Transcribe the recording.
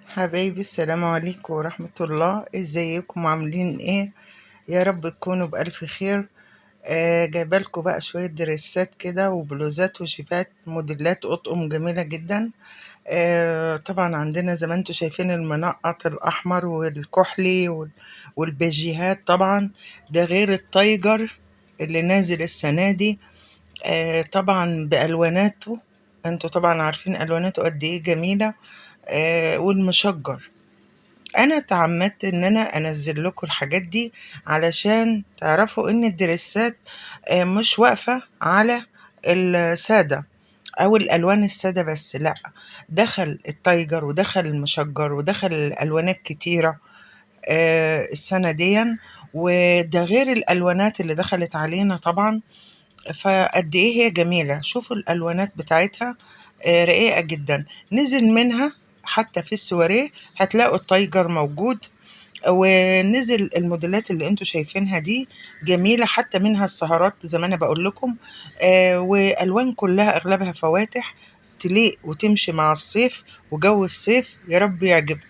حبايبي، السلام عليكم ورحمة الله. ازيكم عاملين ايه؟ يا رب تكونوا بألف خير. جايبالكوا بقى شوية دريسات كده وبلوزات وشيبات موديلات أطقم جميلة جدا. طبعا عندنا زي ما انتوا شايفين المنقط الأحمر والكحلي والبيجيهات طبعا. ده غير التايجر اللي نازل السنة دي. طبعا بألواناته، انتوا طبعا عارفين ألواناته قد ايه جميلة. والمشجر. انا تعمدت ان انا انزل لكم الحاجات دي علشان تعرفوا ان الدريسات مش واقفة على السادة او الالوان السادة بس، لا، دخل التايجر ودخل المشجر ودخل الالوانات كتيرة السنة دي. وده غير الالوانات اللي دخلت علينا طبعا. فقد ايه هي جميلة، شوفوا الالوانات بتاعتها رقيقة جدا. نزل منها حتى في السواريه هتلاقوا التايجر موجود، ونزل الموديلات اللي انتوا شايفينها دي جميلة، حتى منها السهرات زي ما انا بقول لكم. والوان كلها اغلبها فواتح، تليق وتمشي مع الصيف وجو الصيف. يا رب يعجبكم.